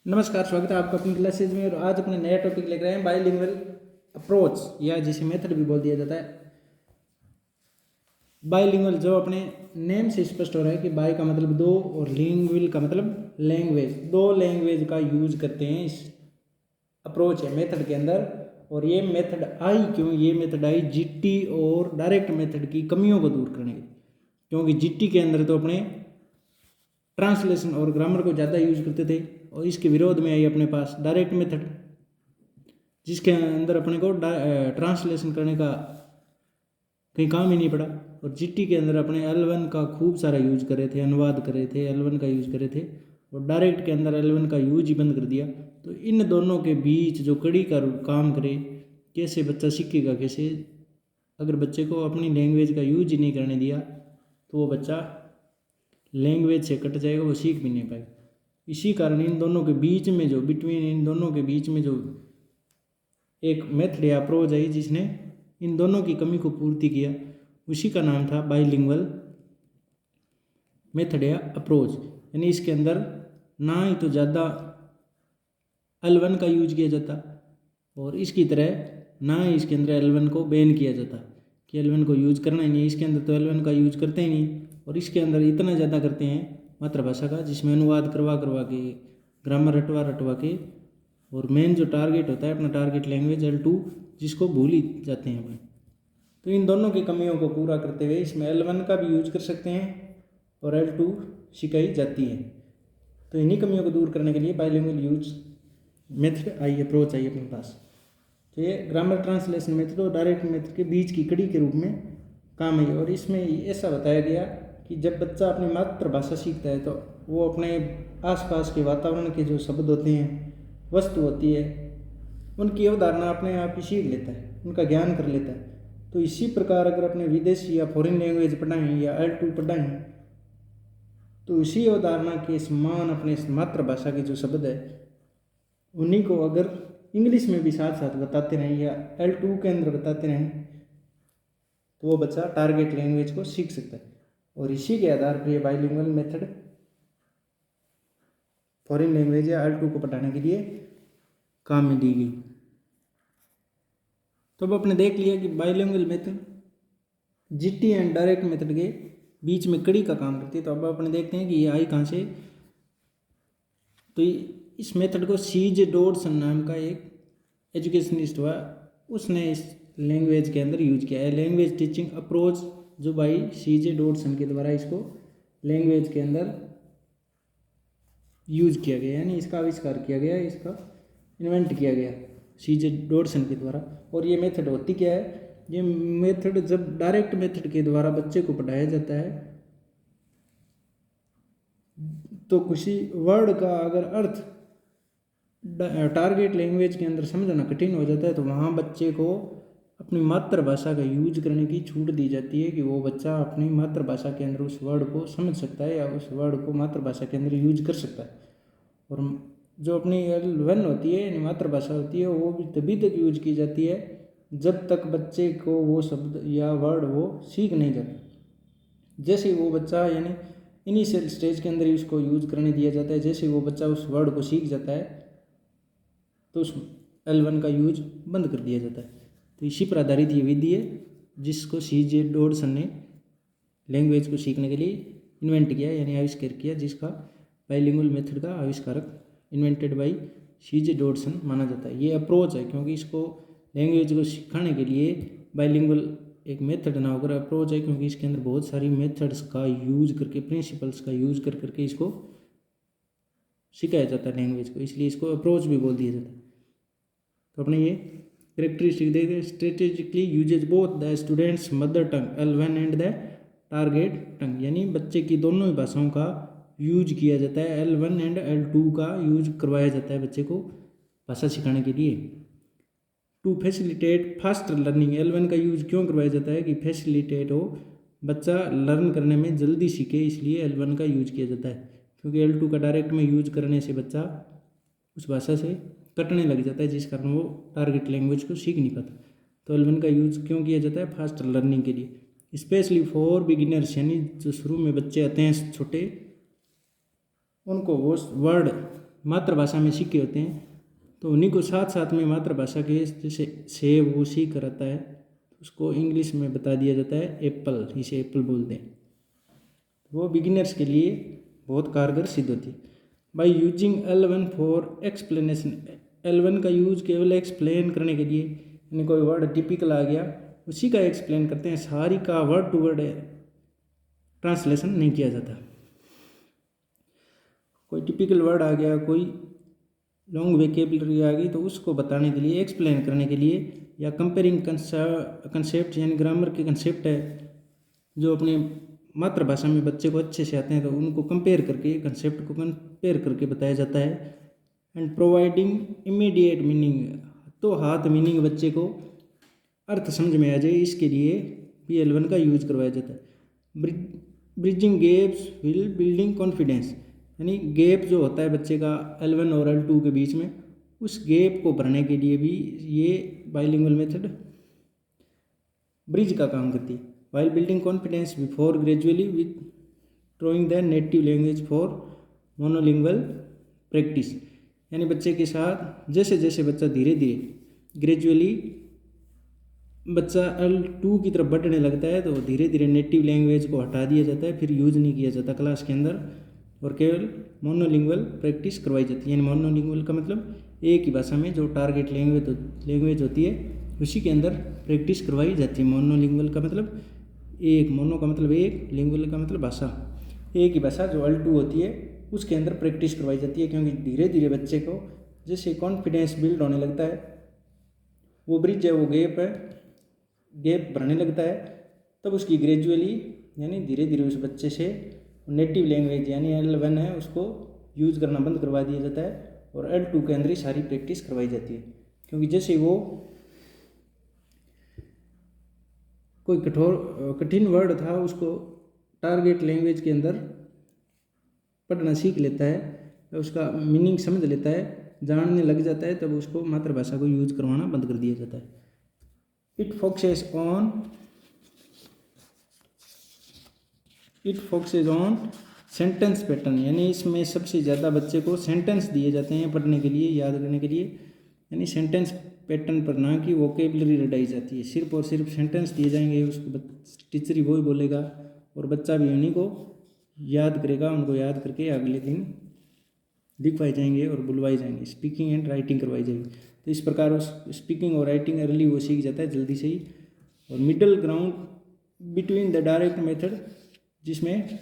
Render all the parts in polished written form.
नमस्कार, स्वागत है आपका अपनी क्लासेज में। और आज अपने नया टॉपिक लेकर आए हैं बाइलिंगुअल अप्रोच, या जिसे मेथड भी बोल दिया जाता है। बाइलिंगुअल जो अपने नेम से स्पष्ट हो रहा है कि बाई का मतलब दो और लिंगुअल का मतलब लैंग्वेज, दो लैंग्वेज का यूज करते हैं इस अप्रोच है मेथड के अंदर। और ये मेथड आई क्यों? ये मेथड आई जीटी और डायरेक्ट मेथड की कमियों को दूर करने के, क्योंकि जीटी के अंदर तो अपने ट्रांसलेशन और ग्रामर को ज़्यादा यूज करते थे, और इसके विरोध में आई अपने पास डायरेक्ट मेथड, जिसके अंदर अपने को ट्रांसलेशन करने का कहीं काम ही नहीं पड़ा। और जीटी के अंदर अपने L1 का खूब सारा यूज करे थे, अनुवाद करे थे, L1 का यूज करे थे, और डायरेक्ट के अंदर L1 का यूज ही बंद कर दिया। तो इन दोनों के बीच जो कड़ी का काम करे, कैसे बच्चा सीखेगा कैसे? अगर बच्चे को अपनी लैंग्वेज का यूज ही नहीं करने दिया तो वो बच्चा लैंग्वेज से कट जाएगा, वो सीख भी नहीं पाएगा। इसी कारण इन दोनों के बीच में जो इन दोनों के बीच में जो एक मेथड या अप्रोच आई जिसने इन दोनों की कमी को पूर्ति किया, उसी का नाम था बाइलिंगुअल मेथड या अप्रोच। यानी इसके अंदर ना ही तो ज़्यादा L1 का यूज किया जाता, और इसकी तरह ना ही इसके अंदर L1 को बैन किया जाता कि L1 को यूज करना ही नहीं। इसके अंदर तो L1 का यूज करते ही नहीं, और इसके अंदर इतना ज़्यादा करते हैं मातृभाषा का, जिसमें अनुवाद करवा के, ग्रामर रटवा के, और मेन जो टारगेट होता है अपना टारगेट लैंग्वेज L2, जिसको भूल ही जाते हैं अपने। तो इन दोनों की कमियों को पूरा करते हुए इसमें L1 का भी यूज कर सकते हैं और L2 सिखाई जाती है। तो इन्हीं कमियों को दूर करने के लिए bilingual use method I, approach I अपने पास। तो ये ग्रामर ट्रांसलेशन मेथड और डायरेक्ट मेथड के बीच की कड़ी के रूप में काम है। और इसमें ऐसा बताया गया कि जब बच्चा अपनी मातृभाषा सीखता है तो वो अपने आसपास के वातावरण के जो शब्द होते हैं, वस्तु होती है, उनकी अवधारणा अपने आप ही सीख लेता है, उनका ज्ञान कर लेता है। तो इसी प्रकार अगर अपने विदेशी या फॉरेन लैंग्वेज पढ़ाएं या L2 पढ़ाएं, तो इसी अवधारणा के समान अपने मातृभाषा के जो शब्द है उन्हीं को अगर इंग्लिश में भी साथ साथ बताते रहें या L2 के अंदर बताते रहें, तो वो बच्चा टारगेट लैंग्वेज को सीख सकता है। और इसी के आधार पर ये बाइलिंगुअल मेथड फॉरेन लैंग्वेज या L2 को पढ़ाने के लिए काम में ली गई। तो अब आपने देख लिया कि bilingual method GT and direct method के बीच में कड़ी का काम करती है। तो अब अपने देखते हैं कि ये आई कहाँ से। तो इस मेथड को CJ डॉडसन नाम का एक एजुकेशनिस्ट हुआ, उसने इस लैंग्वेज के अंदर यूज किया है। लैंग्वेज टीचिंग अप्रोच जो भाई CJ डॉडसन के द्वारा इसको लैंग्वेज के अंदर यूज किया गया, यानी इसका आविष्कार किया गया, इसका इन्वेंट किया गया CJ डॉडसन के द्वारा। और ये मेथड होती क्या है? ये मेथड जब डायरेक्ट मेथड के द्वारा बच्चे को पढ़ाया जाता है तो किसी वर्ड का अगर अर्थ टारगेट लैंग्वेज के अंदर समझना कठिन हो जाता है, तो वहाँ बच्चे को अपनी मातृभाषा का यूज करने की छूट दी जाती है कि वो बच्चा अपनी मातृभाषा के अंदर उस वर्ड को समझ सकता है या उस वर्ड को मातृभाषा के अंदर यूज कर सकता है। और जो अपनी L1 होती है यानी मातृभाषा होती है, वो भी तभी तक यूज की जाती है जब तक बच्चे को वो शब्द या वर्ड वो सीख नहीं जाता। जैसे ही वो बच्चा यानी इनिशियल स्टेज के अंदर ही उसको यूज करने दिया जाता है, जैसे ही वो बच्चा उस वर्ड को सीख जाता है तो उस L1 का यूज बंद कर दिया जाता है। तो इसी पर आधारित ये विधि है जिसको CJ डॉडसन ने लैंग्वेज को सीखने के लिए इन्वेंट किया, यानी आविष्कार किया, जिसका बाइलिंगुअल मेथड का आविष्कारक इन्वेंटेड बाय CJ डॉडसन माना जाता है। ये अप्रोच है क्योंकि इसको लैंग्वेज को सिखाने के लिए बाइलिंगुअल एक मेथड ना होकर अप्रोच है, क्योंकि इसके अंदर बहुत सारी मेथड्स का यूज करके, प्रिंसिपल्स का यूज करके इसको सिखाया जाता है लैंग्वेज को, इसलिए इसको अप्रोच भी बोल दिया जाता है। तो अपने ये करेक्टरिस्टिक देखे, strategically uses both the students mother tongue L1 and the target tongue, यानी बच्चे की दोनों ही भाषाओं का यूज किया जाता है, L1 एंड L2 का यूज करवाया जाता है बच्चे को भाषा सिखाने के लिए। To facilitate faster learning, L1 का यूज क्यों करवाया जाता है कि फैसिलिटेट हो, बच्चा लर्न करने में जल्दी सीखे, इसलिए L1 का यूज किया जाता है। क्योंकि L2 का डायरेक्ट में यूज करने से बच्चा उस भाषा से कटने लग जाता है, जिस कारण वो टारगेट लैंग्वेज को सीख नहीं पाता। तो L1 का यूज क्यों किया जाता है? फास्टर लर्निंग के लिए, स्पेशली फॉर बिगिनर्स, यानी जो शुरू में बच्चे आते हैं छोटे, उनको वो वर्ड मातृभाषा में सीखे होते हैं, तो उन्हीं को साथ साथ में मातृभाषा के जैसे सेब वो सीख रहता है, उसको इंग्लिश में बता दिया जाता है एप्पल, इसे एप्पल बोलते हैं। वो बिगिनर्स के लिए बहुत कारगर सिद्ध होती है। By using L1 for explanation, L1 का यूज केवल एक्सप्लेन करने के लिए, यानी कोई वर्ड टिपिकल आ गया उसी का एक्सप्लेन करते हैं, सारी का वर्ड टू वर्ड ट्रांसलेशन नहीं किया जाता। कोई टिपिकल वर्ड आ गया, कोई लॉन्ग वेकेबलरी आ गई, तो उसको बताने के लिए, एक्सप्लेन करने के लिए, या कंपेयरिंग कंसेप्ट, यानी ग्रामर के कंसेप्ट है जो अपने मातृभाषा में बच्चे को अच्छे से आते हैं, तो उनको कंपेयर करके, कंसेप्ट को कंपेयर करके बताया जाता है। एंड प्रोवाइडिंग इमीडिएट मीनिंग, तो हाथ मीनिंग बच्चे को अर्थ समझ में आ जाए, इसके लिए भी L1 का यूज करवाया जाता है। Bridging gaps will building confidence, यानी गैप जो होता है बच्चे का L1 और L2 के बीच में, उस गैप को भरने के लिए भी ये बाइलिंगुअल मेथड ब्रिज का काम करती है। While building confidence before gradually with drawing the native language for monolingual practice, यानी बच्चे के साथ जैसे जैसे बच्चा धीरे धीरे ग्रेजुअली बच्चा L2 की तरफ बढ़ने लगता है, तो धीरे धीरे नेटिव लैंग्वेज को हटा दिया जाता है, फिर यूज नहीं किया जाता क्लास के अंदर, और केवल मोनोलिंगुअल प्रैक्टिस करवाई जाती है। यानी मोनोलिंगुअल का मतलब एक ही भाषा में जो टारगेट लैंग्वेज होती है उसी के अंदर प्रैक्टिस करवाई जाती है। मोनोलिंगुअल का मतलब एक, मोनो का मतलब एक, लिंगुअल का मतलब भाषा, एक ही भाषा जो L2 होती है उसके अंदर प्रैक्टिस करवाई जाती है। क्योंकि धीरे धीरे बच्चे को जैसे कॉन्फिडेंस बिल्ड होने लगता है, वो ब्रिज है, वो गैप भरने लगता है, तब उसकी ग्रेजुअली यानी धीरे धीरे उस बच्चे से नेटिव लैंग्वेज यानी L1 है उसको यूज़ करना बंद करवा दिया जाता है, और L2 के अंदर ही सारी प्रैक्टिस करवाई जाती है। क्योंकि जैसे वो कोई कठिन वर्ड था उसको टारगेट लैंग्वेज के अंदर पढ़ना सीख लेता है, उसका मीनिंग समझ लेता है, जानने लग जाता है, तब उसको मातृभाषा को यूज करवाना बंद कर दिया जाता है। It focuses on sentence pattern, यानी इसमें सबसे ज़्यादा बच्चे को सेंटेंस दिए जाते हैं पढ़ने के लिए, याद करने के लिए, यानी सेंटेंस पैटर्न पर, ना कि वोकेबलरी रटाई जाती है। सिर्फ और सिर्फ सेंटेंस दिए जाएंगे, उसको टीचर ही वही बोलेगा और बच्चा भी उन्हीं को याद करेगा, उनको याद करके अगले दिन लिखवाए जाएंगे और बुलवाए जाएंगे, स्पीकिंग एंड राइटिंग करवाई जाएगी। तो इस प्रकार उस स्पीकिंग और राइटिंग अर्ली वो सीख जाता है जल्दी से ही। और middle ground between the direct method, जिसमें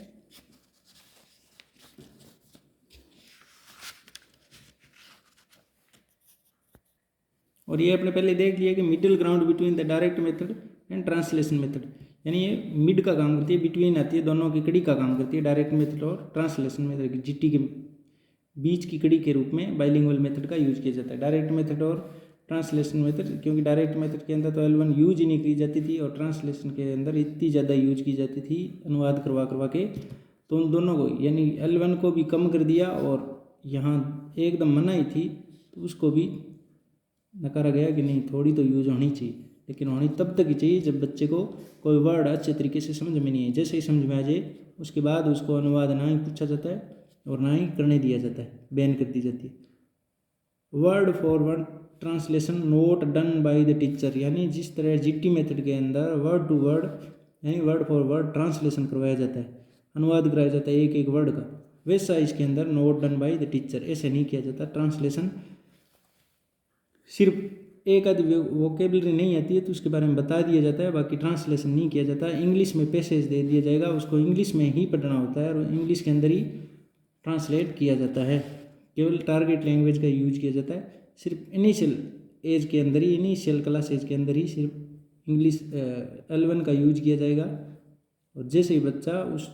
और ये अपने पहले देख लिया कि middle ground between the direct method and translation method, यानी ये मिड का काम करती है, बिटवीन आती है, दोनों की कड़ी का काम करती है, डायरेक्ट मेथड और ट्रांसलेशन मेथड, जीटी के बीच की कड़ी के रूप में बाइलिंगुअल मेथड का यूज किया जाता है। डायरेक्ट मेथड और ट्रांसलेशन मेथड, क्योंकि डायरेक्ट मेथड के अंदर तो L1 यूज ही नहीं की जाती थी, और ट्रांसलेशन के अंदर इतनी ज़्यादा यूज की जाती थी अनुवाद करवा के, तो उन दोनों को यानी L1 को भी कम कर दिया, और यहाँ एकदम मना ही थी तो उसको भी नकारा गया कि नहीं, थोड़ी तो यूज होनी चाहिए, लेकिन होनी तब तक ही चाहिए जब बच्चे को कोई वर्ड अच्छे तरीके से समझ में नहीं है। जैसे ही समझ में आ जाए उसके बाद उसको अनुवाद ना ही पूछा जाता है और ना ही करने दिया जाता है, बैन कर दी जाती है। Word for word translation note done by the teacher, यानी जिस तरह जीटी मेथड के अंदर वर्ड टू वर्ड यानी वर्ड फॉर वर्ड ट्रांसलेशन करवाया जाता है, अनुवाद कराया जाता है एक एक वर्ड का, वैसा इसके अंदर note done by the teacher ऐसे नहीं किया जाता। ट्रांसलेशन सिर्फ एक आधी वोकेबलरी नहीं आती है तो उसके बारे में बता दिया जाता है, बाकी ट्रांसलेशन नहीं किया जाता। इंग्लिश में पैसेज दे दिया जाएगा, उसको इंग्लिश में ही पढ़ना होता है और इंग्लिश के अंदर ही ट्रांसलेट किया जाता है। केवल टारगेट लैंग्वेज का यूज किया जाता है, सिर्फ इनिशियल एज के अंदर ही, इनिशियल क्लास एज के अंदर ही सिर्फ इंग्लिश L1 का यूज किया जाएगा, और जैसे ही बच्चा उस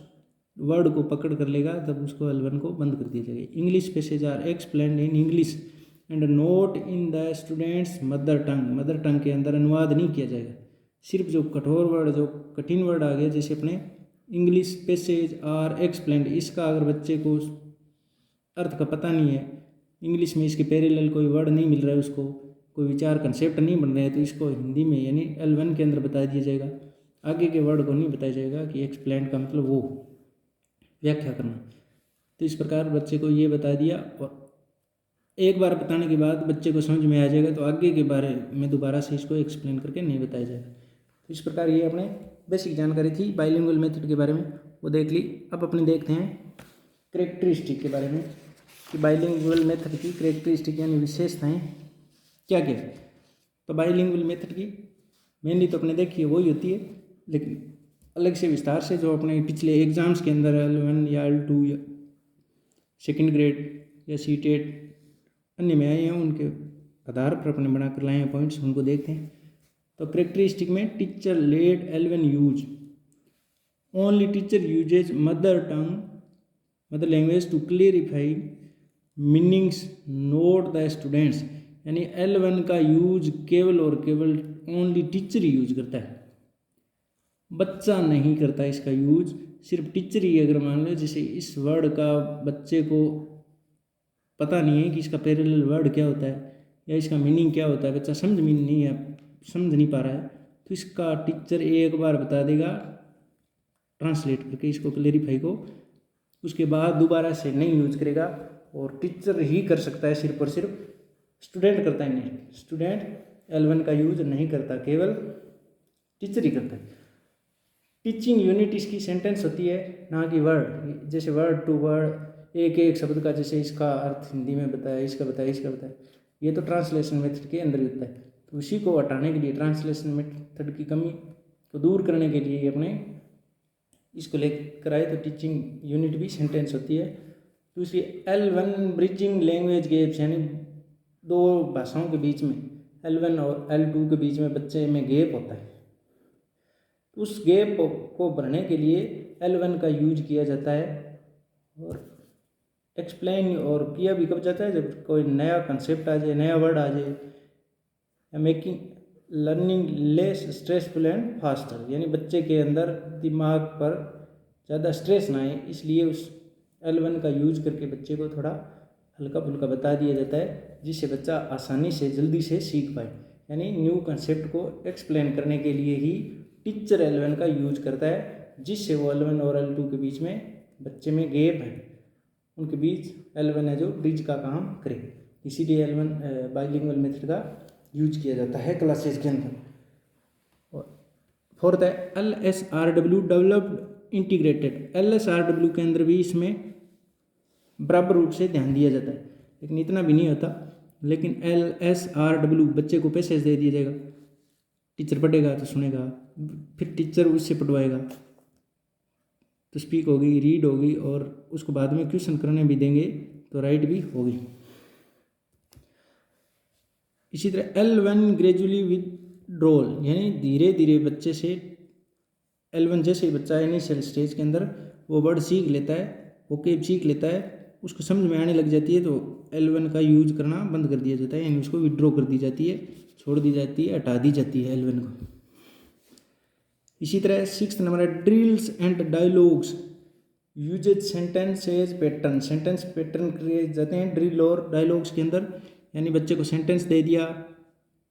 वर्ड को पकड़ कर लेगा तब उसको L1 को बंद कर दिया जाएगा। English passage are explained in English and not in the students mother tongue के अंदर अनुवाद नहीं किया जाएगा। सिर्फ जो कठोर वर्ड, जो कठिन वर्ड आ गया, जैसे अपने इंग्लिश पैसेज आर एक्सप्लेन्ड, इसका अगर बच्चे को अर्थ का पता नहीं है, इंग्लिश में इसके पैरेलल कोई वर्ड नहीं मिल रहा है, उसको कोई विचार कंसेप्ट नहीं बन रहे हैं, तो इसको हिंदी में यानी L1 के अंदर बता दिया जाएगा। आगे के वर्ड को नहीं बताया जाएगा कि एक्सप्लेन का मतलब वो व्याख्या करना। तो इस प्रकार बच्चे को ये बता दिया, और एक बार बताने के बाद बच्चे को समझ में आ जाएगा तो आगे के बारे में दोबारा से इसको एक्सप्लेन करके नहीं बताया जाएगा। तो इस प्रकार ये अपने बेसिक जानकारी थी बाइलिंगुअल मेथड के बारे में, वो देख ली। अब अपने देखते हैं करेक्टरिस्टिक के बारे में कि बाइलिंगुअल मेथड की करेक्टरिस्टिक यानी विशेषताएँ क्या क्या है। तो बाइलिंगुअल मेथड की मेनली तो अपने देखिए वही होती है, लेकिन अलग से विस्तार से जो अपने पिछले एग्जाम्स के अंदर L1 या L2 या सेकेंड ग्रेड या सीटेट अन्य में आए हैं, उनके आधार पर अपने बनाकर लाए हैं पॉइंट्स, उनको देखते हैं। तो करेक्टरिस्टिक में teacher let L1 use only teacher uses mother language to clarify meanings not the students, यानी L1 का यूज केवल और केवल ओनली टीचर ही यूज करता है, बच्चा नहीं करता इसका यूज, सिर्फ टीचर ही। अगर मान लो जैसे इस वर्ड का बच्चे को पता नहीं है कि इसका पैरेलल वर्ड क्या होता है या इसका मीनिंग क्या होता है, बच्चा समझ नहीं पा रहा है, तो इसका टीचर एक बार बता देगा ट्रांसलेट करके इसको क्लेरिफाई को, उसके बाद दोबारा से नहीं यूज करेगा। और टीचर ही कर सकता है सिर्फ और सिर्फ, स्टूडेंट करता है नहीं। स्टूडेंट L1 का यूज नहीं करता, केवल टीचर ही करता है। टीचिंग यूनिट इसकी सेंटेंस होती है, ना कि वर्ड। जैसे वर्ड टू वर्ड एक एक शब्द का जैसे इसका अर्थ हिंदी में बताया, इसका बताया, ये तो ट्रांसलेशन मेथड के अंदर ही होता है। तो उसी को हटाने के लिए, ट्रांसलेशन मेथड की कमी को दूर करने के लिए अपने इसको लेकर आए। तो टीचिंग यूनिट भी सेंटेंस होती है। दूसरी L1 ब्रिजिंग लैंग्वेज गैप्स, यानी दो भाषाओं के बीच में L1 और L2 के बीच में बच्चे में गैप होता है, उस गैप को भरने के लिए L1 का यूज किया जाता है। और एक्सप्लेन और किया भी कब जाता है, जब कोई नया कंसेप्ट आ जाए, नया वर्ड आ जाए, making learning less stressful and faster, यानी बच्चे के अंदर दिमाग पर ज़्यादा स्ट्रेस ना आए, इसलिए उस L1 का यूज करके बच्चे को थोड़ा हल्का फुल्का बता दिया जाता है, जिससे बच्चा आसानी से जल्दी से सीख पाए। यानी न्यू कंसेप्ट को एक्सप्लेन करने के लिए ही टीचर L1 का यूज करता है, जिससे वो L1 और L2 के बीच में बच्चे में गैप है, उनके बीच L1 है जो ब्रिज का काम करे। इसीलिए L1 बाइलिंगुअल मेथड का यूज किया जाता है क्लासेस के अंदर। और फोर्थ है LSRW डेवलप्ड इंटीग्रेटेड। LSRW के अंदर भी इसमें बराबर रूप से ध्यान दिया जाता है, लेकिन इतना भी नहीं होता। लेकिन LSRW बच्चे को पैसेज दे दिया जाएगा, टीचर पढ़ेगा तो सुनेगा, फिर टीचर उससे पढ़वाएगा तो स्पीक होगी, रीड होगी, और उसको बाद में क्वेश्चन करने भी देंगे तो राइट भी होगी। इसी तरह L1 ग्रेजुअली विथड्रॉल, यानी धीरे धीरे बच्चे से L1 जैसे ही बच्चा इनिशियल स्टेज के अंदर वो वर्ड सीख लेता है, वोकेब सीख लेता है, उसको समझ में आने लग जाती है, तो L1 का यूज करना बंद कर दिया जाता है, यानी उसको विड्रॉ कर दी जाती है, छोड़ दी जाती है, हटा दी जाती है L1 को। इसी तरह 6th नंबर है drills and dialogues uses sentences pattern. Sentence pattern किए जाते हैं ड्रिल और डायलॉग्स के अंदर, यानी बच्चे को सेंटेंस दे दिया,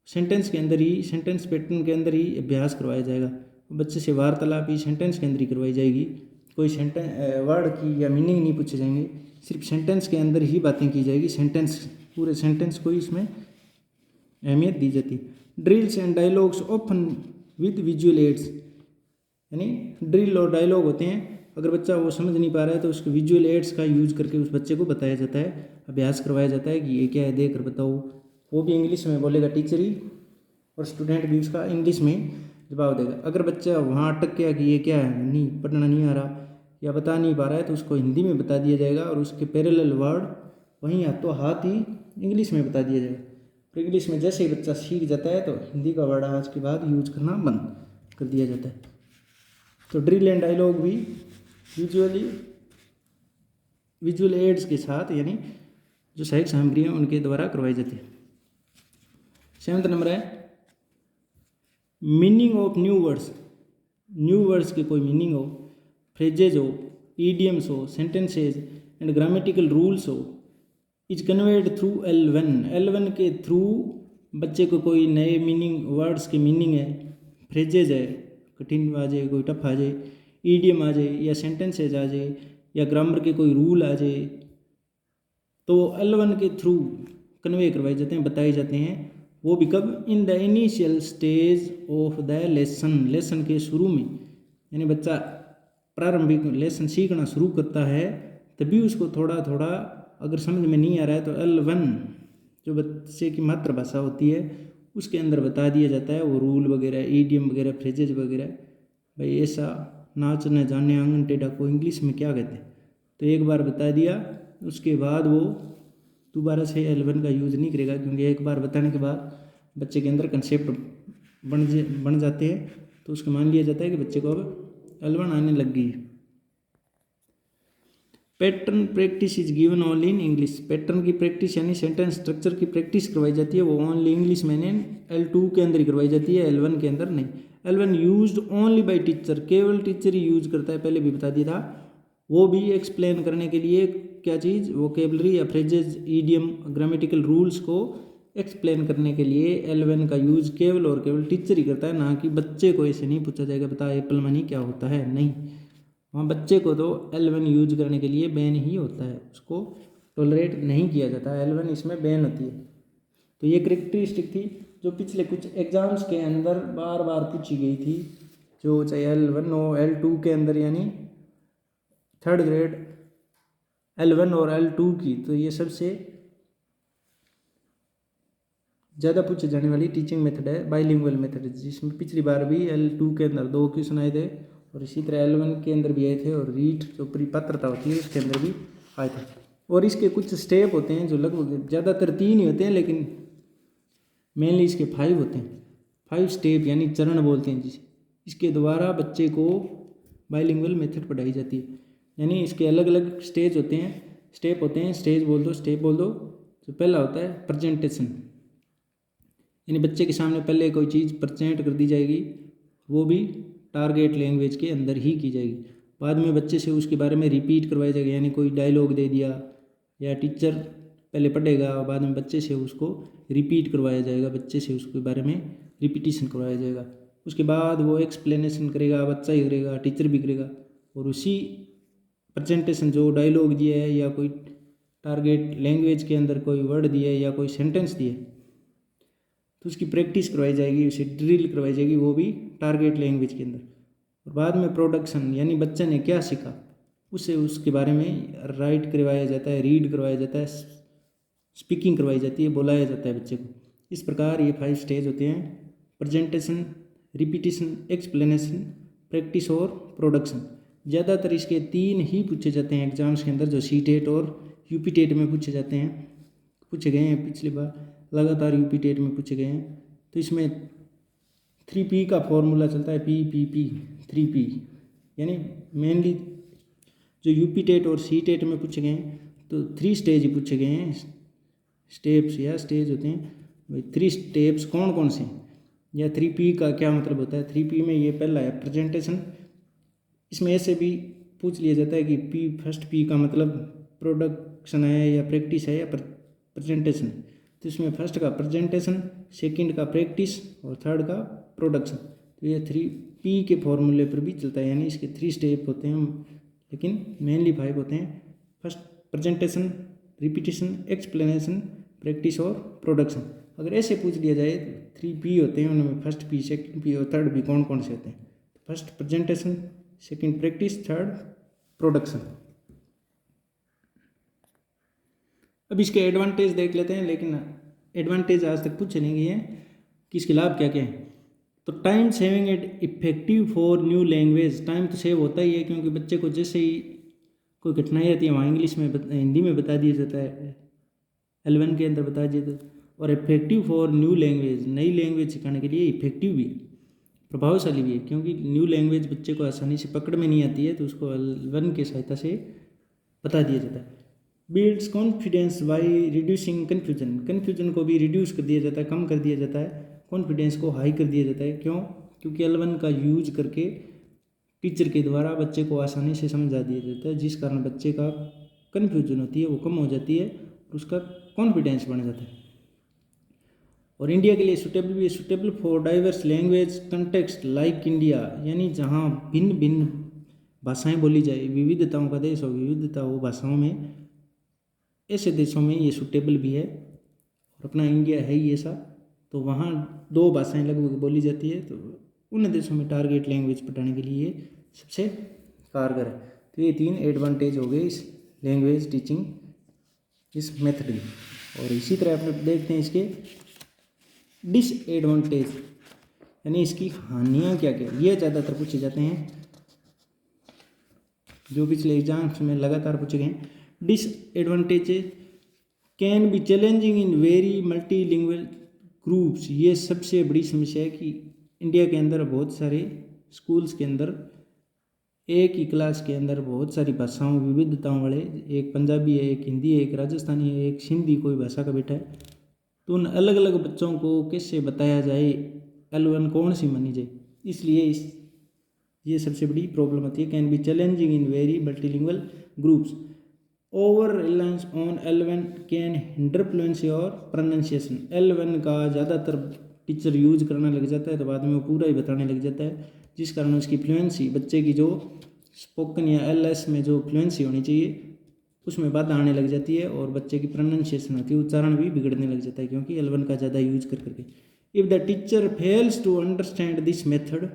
सेंटेंस के अंदर ही, सेंटेंस पैटर्न के अंदर ही अभ्यास करवाया जाएगा। बच्चे से वार्तालाप ही सेंटेंस के अंदर ही करवाई जाएगी, कोई सेंटेंस वर्ड की या मीनिंग नहीं पूछे जाएंगे, सिर्फ सेंटेंस के अंदर ही बातें की जाएगी, सेंटेंस पूरे सेंटेंस को इसमें अहमियत दी जाती है। Drills and dialogues open with visual aids, यानी ड्रिल और डायलॉग होते हैं, अगर बच्चा वो समझ नहीं पा रहा है तो उसके विजुअल एड्स का यूज करके उस बच्चे को बताया जाता है, अभ्यास करवाया जाता है कि ये क्या है, देख कर बताओ। वो भी इंग्लिश में बोलेगा टीचर ही, और स्टूडेंट भी उसका इंग्लिश में जवाब देगा। अगर बच्चा वहाँ अटक गया कि ये क्या है, नहीं पढ़ना नहीं आ रहा या बता नहीं पा रहा है, तो उसको हिंदी में बता दिया जाएगा, और उसके पैरेलल वर्ड वहीं हाथों हाथ ही इंग्लिश में बता दिया जाएगा। तो इंग्लिश में जैसे ही बच्चा सीख जाता है तो हिंदी का वर्ड आज के बाद यूज करना बंद कर दिया जाता है। तो ड्रिल एंड डायलॉग भी विजुअल एड्स के साथ, यानी जो सहायक सामग्रियाँ उनके द्वारा करवाई जाती है। 7th नंबर है meaning of new words. New words के कोई मीनिंग हो, फ्रेजेज हो, ईडियम्स हो, सेंटेंसेज एंड ग्रामेटिकल रूल्स हो, is conveyed through L1। L1 के थ्रू बच्चे को कोई नए मीनिंग, वर्ड्स के मीनिंग है, फ्रेजेज है, कठिन आ जाए, कोई टफ आ जाए, ईडियम आ जाए, या सेंटेंसेज आ जाए, या ग्रामर के कोई रूल आ जाए, तो L1 के थ्रू कन्वे करवाए जाते हैं, बताए जाते हैं। वो भी कब? In the initial stage of the lesson के शुरू में, यानी बच्चा प्रारंभिक लेसन सीखना शुरू करता है तभी उसको थोड़ा थोड़ा अगर समझ में नहीं आ रहा है तो L1 जो बच्चे की मातृभाषा होती है उसके अंदर बता दिया जाता है, वो रूल वगैरह, ईडियम वगैरह, फ्रेजेज वगैरह। भाई ऐसा नाच न जाने आंगन टेढ़ा को इंग्लिश में क्या कहते हैं, तो एक बार बता दिया उसके बाद वो दोबारा से L1 का यूज़ नहीं करेगा, क्योंकि एक बार बताने के बाद बच्चे के अंदर कंसेप्ट बन जाते हैं, तो उसको मान लिया जाता है कि बच्चे को अब L1 आने लग गई है। Pattern practice is given only in English. Pattern की प्रैक्टिस यानी सेंटेंस स्ट्रक्चर की प्रैक्टिस करवाई जाती है, वो ओनली इंग्लिश में L2 के अंदर ही करवाई जाती है, L1 के अंदर नहीं। L1 used only by teacher, केवल टीचर ही यूज करता है, पहले भी बता दिया था। वो भी एक्सप्लेन करने के लिए क्या चीज़, वोकेबलरी या फ्रेजेज, ईडियम, ग्रामेटिकल रूल्स को एक्सप्लेन करने के लिए L1 का यूज केवल और केवल टीचर ही करता है, ना कि बच्चे को ऐसे नहीं पूछा जाएगा बता एप्पल मनी क्या होता है, नहीं। वहाँ बच्चे को तो L1 यूज करने के लिए बैन ही होता है, उसको टॉलरेट नहीं किया जाता, L1 इसमें बैन होती है। तो ये करेक्टरिस्टिक थी जो पिछले कुछ एग्जाम्स के अंदर बार बार पूछी गई थी, जो चाहे L1 हो, L2 के अंदर यानी थर्ड ग्रेड L1 और L2 की, तो ये सबसे ज़्यादा पूछे जाने वाली टीचिंग मेथड है बाइलिंगुअल मेथड, जिसमें पिछली बार भी L2 के अंदर 2 क्वेश्चन आए थे और इसी तरह L1 के अंदर भी आए थे, और रीट जो पात्रता होती है उसके अंदर भी आए थे। और इसके कुछ स्टेप होते हैं जो लगभग ज़्यादातर 3 ही होते हैं, लेकिन मेनली इसके 5 होते हैं। 5 स्टेप यानी चरण बोलते हैं जिसे, इसके द्वारा बच्चे को बाइलिंगुअल मेथड पढ़ाई जाती है। यानी इसके अलग अलग स्टेज होते हैं, स्टेप होते हैं, स्टेज बोल दो, स्टेप बोल दो। तो पहला होता है प्रेजेंटेशन, यानी बच्चे के सामने पहले कोई चीज़ प्रेजेंट कर दी जाएगी, वो भी टारगेट लैंग्वेज के अंदर ही की जाएगी। बाद में बच्चे से उसके बारे में रिपीट करवाया जाएगा, यानी कोई डायलॉग दे दिया या टीचर पहले पढ़ेगा और बाद में बच्चे से उसको रिपीट करवाया जाएगा, बच्चे से उसके बारे में रिपीटिशन करवाया जाएगा। उसके बाद वो एक्सप्लेनेशन करेगा, बच्चा ही करेगा, टीचर भी करेगा, और उसी प्रेजेंटेशन जो डायलॉग दिया है या कोई टारगेट लैंग्वेज के अंदर कोई वर्ड दिया है या कोई सेंटेंस दिया है तो उसकी प्रैक्टिस करवाई जाएगी, उसे ड्रिल करवाई जाएगी, वो भी टारगेट लैंग्वेज के अंदर। और बाद में प्रोडक्शन, यानी बच्चे ने क्या सीखा उसे उसके बारे में राइट करवाया जाता है, रीड करवाया जाता है, स्पीकिंग करवाई जाती है, बुलाया जाता है बच्चे को। इस प्रकार ये 5 स्टेज होते हैं: प्रेजेंटेशन, रिपीटिशन, एक्सप्लेनेशन, प्रैक्टिस और प्रोडक्शन। ज़्यादातर इसके 3 ही पूछे जाते हैं एग्जाम्स के अंदर, जो सी-टेट और यूपी-टेट में पूछे जाते हैं, पूछे गए हैं पिछली बार, लगातार यूपी-टेट में पूछे गए हैं। तो इसमें 3P का फॉर्मूला चलता है, PPP 3P, यानी मेनली जो यूपी-टेट और सी-टेट में पूछे गए हैं तो 3 स्टेज ही पूछे गए हैं, स्टेप्स या स्टेज होते हैं। भाई 3 स्टेप्स कौन कौन से हैं या 3P का क्या मतलब होता है? 3P में ये पहला है प्रेजेंटेशन। इसमें ऐसे भी पूछ लिया जाता है कि फर्स्ट P का मतलब प्रोडक्शन है या प्रैक्टिस है या प्रेजेंटेशन। तो इसमें फर्स्ट का प्रेजेंटेशन, सेकंड का प्रैक्टिस और थर्ड का प्रोडक्शन। तो ये 3P के फॉर्मूले पर भी चलता है, यानी इसके 3 स्टेप होते हैं, लेकिन मेनली 5 होते हैं। First presentation, repetition, explanation, practice और प्रोडक्शन। अगर ऐसे पूछ लिया जाए तो 3P होते हैं, उनमें फर्स्ट P, सेकंड P और थर्ड P कौन कौन से होते हैं? First presentation, second practice, third production. अब इसके एडवांटेज देख लेते हैं, लेकिन एडवांटेज आज तक पूछे नहीं गए हैं कि इसके लाभ क्या क्या हैं। तो time saving and effective for new language. Time तो सेव होता ही है, क्योंकि बच्चे को जैसे ही कोई कठिनाई आती है वहाँ इंग्लिश में हिंदी में बता दिया जाता है, L1 के अंदर बता दिया जाता है। और इफेक्टिव फॉर न्यू लैंग्वेज, नई लैंग्वेज सिखाने के लिए इफेक्टिव भी है, प्रभावशाली भी है, क्योंकि न्यू लैंग्वेज बच्चे को आसानी से पकड़ में नहीं आती है, तो उसको L1 की सहायता से बता दिया जाता है। Builds confidence by reducing confusion. Confusion को भी रिड्यूस कर दिया जाता है, कम कर दिया जाता है, कॉन्फिडेंस को हाई कर दिया जाता है। क्यों? क्योंकि L1 का यूज करके टीचर के द्वारा बच्चे को आसानी से समझा दिया जाता है, जिस कारण बच्चे का कन्फ्यूजन होती है वो कम हो जाती है और उसका कॉन्फिडेंस बढ़ जाता है। और इंडिया के लिए सूटेबल भी है, suitable for diverse language context like India, यानी जहाँ भिन्न भिन्न भाषाएं बोली जाए, विविधताओं का देश हो, विविधता हो भाषाओं में, ऐसे देशों में ये सूटेबल भी है। और अपना इंडिया है ही ऐसा, तो वहाँ 2 भाषाएं लगभग बोली जाती है, तो उन देशों में टारगेट लैंग्वेज पढ़ाने के लिए ये सबसे कारगर है। तो ये 3 एडवांटेज हो गए इस लैंग्वेज टीचिंग इस मेथड की। और इसी तरह अपने देखते हैं इसके डिसएडवांटेज, यानी इसकी हानियाँ क्या क्या, ये ज़्यादातर पूछे जाते हैं, जो पिछले एग्जाम्स में लगातार पूछे गए हैं। Disadvantages can be challenging in very multilingual groups, ये सबसे बड़ी समस्या है कि इंडिया के अंदर बहुत सारे स्कूल्स के अंदर एक ही क्लास के अंदर बहुत सारी भाषाओं विविधताओं वाले, एक पंजाबी है, एक हिंदी है, एक राजस्थानी है, एक सिंधी कोई भाषा का बेटा है, तो उन अलग अलग बच्चों को कैसे बताया जाए L1 कौन सी मानी जाए, इसलिए ये सबसे बड़ी प्रॉब्लम होती है। Can be challenging in very multilingual groups, over reliance on L1 can hinder fluency और प्रोनाउंसिएशन, L1 का ज़्यादातर टीचर यूज करने लग जाता है तो बाद में वो पूरा ही बताने लग जाता है, जिस कारण उसकी फ्लुएंसी, बच्चे की जो स्पोकन या LS में जो फ्लुएंसी होनी चाहिए उसमें बाधा आने लग जाती है, और बच्चे की प्रोनाउंसिएशन होती है, उच्चारण भी बिगड़ने लग जाता है, क्योंकि L1 का ज़्यादा यूज कर करके। If the teacher fails to understand this method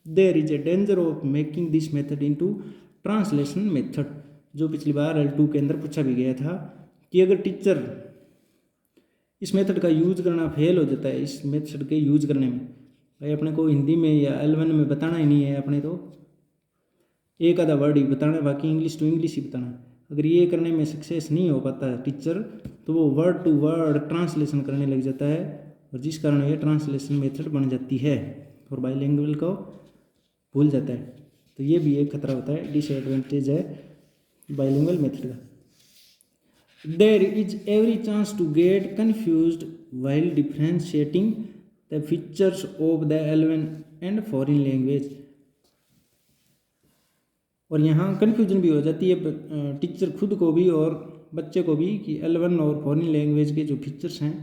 there is a danger of making this method into translation method, जो पिछली बार L2 के अंदर पूछा भी गया था कि अगर टीचर इस मेथड का यूज करना फेल हो जाता है, इस मेथड के यूज करने में, भाई अपने को हिंदी में या L1 में बताना ही नहीं है, अपने तो एक आधा वर्ड ही बताना है, बाकी इंग्लिश टू इंग्लिश ही बताना है, अगर ये करने में सक्सेस नहीं हो पाता टीचर, तो वो वर्ड टू वर्ड ट्रांसलेशन करने लग जाता है, और जिस कारण ये ट्रांसलेशन मेथड बन जाती है और बाइलिंगुअल को भूल जाता है। तो ये भी एक खतरा होता है, डिसएडवांटेज है बाइलिंगुअल मेथड का। There is every chance to get confused while differentiating the features of the L1 and foreign language, और यहाँ कन्फ्यूजन भी हो जाती है टीचर खुद को भी और बच्चे को भी कि L1 और फॉरेन लैंग्वेज के जो फीचर्स हैं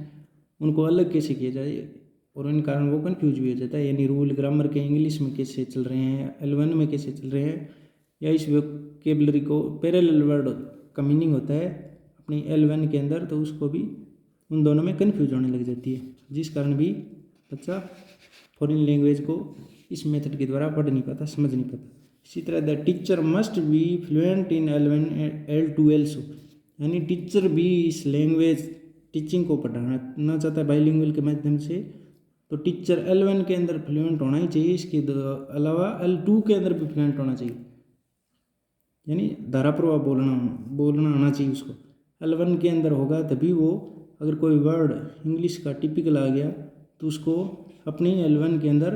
उनको अलग कैसे किया जाए, और इन कारण वो कन्फ्यूज भी हो जाता है, यानी रूल ग्रामर के इंग्लिश में कैसे चल रहे हैं, L1 में कैसे चल रहे हैं, या इस वोकेबलरी को पैरेलल वर्ड का मीनिंग होता है अपनी L1 के अंदर, तो उसको भी उन दोनों में कन्फ्यूज होने लग जाती है, जिस कारण भी बच्चा फॉरेन लैंग्वेज को इस मेथड के द्वारा पढ़ नहीं पाता, समझ नहीं पाता। इसी तरह the teacher must be fluent in L1 L2 also, यानी टीचर भी इस लैंग्वेज टीचिंग को पढ़ाना चाहता है बाइलिंगुअल के माध्यम से, तो टीचर L1 के अंदर फ्लुएंट होना ही चाहिए, इसके अलावा L2 के अंदर भी फ्लुएंट होना चाहिए, यानी धाराप्रवाह बोलना आना चाहिए उसको। L1 के अंदर होगा तभी वो, अगर कोई वर्ड इंग्लिश का टिपिकल आ गया तो उसको अपनी L1 के अंदर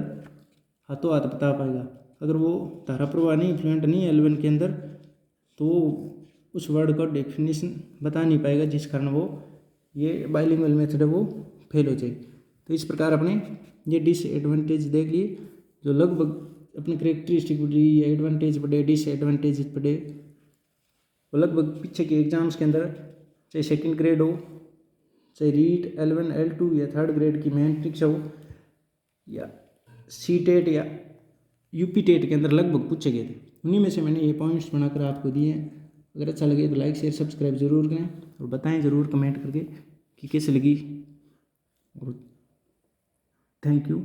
हाथों हाथ बता पाएगा, अगर वो धाराप्रवाह नहीं, फ्लुएंट नहीं है L1 के अंदर, तो उस वर्ड का डेफिनेशन बता नहीं पाएगा, जिस कारण वो ये बाइलिंगुअल मेथड है वो फेल हो जाएगी। तो इस प्रकार अपने ये डिसएडवांटेज देख लिए, जो लगभग अपनी करेक्टरिस्टिक पढ़ी या एडवांटेज पढ़े, डिसएडवांटेज पढ़े, वो लगभग पीछे के एग्जाम्स के अंदर चाहे सेकंड ग्रेड हो, चाहे रीट L1 L2 या थर्ड ग्रेड की मैट्रिक्स हो, या CTET या UP-TET के अंदर लगभग पूछे गए थे। उन्हीं में से मैंने ये पॉइंट्स बनाकर आपको दिए हैं। अगर अच्छा लगे तो लाइक शेयर सब्सक्राइब ज़रूर करें, और बताएं ज़रूर कमेंट करके कि कैसे लगी, और थैंक यू।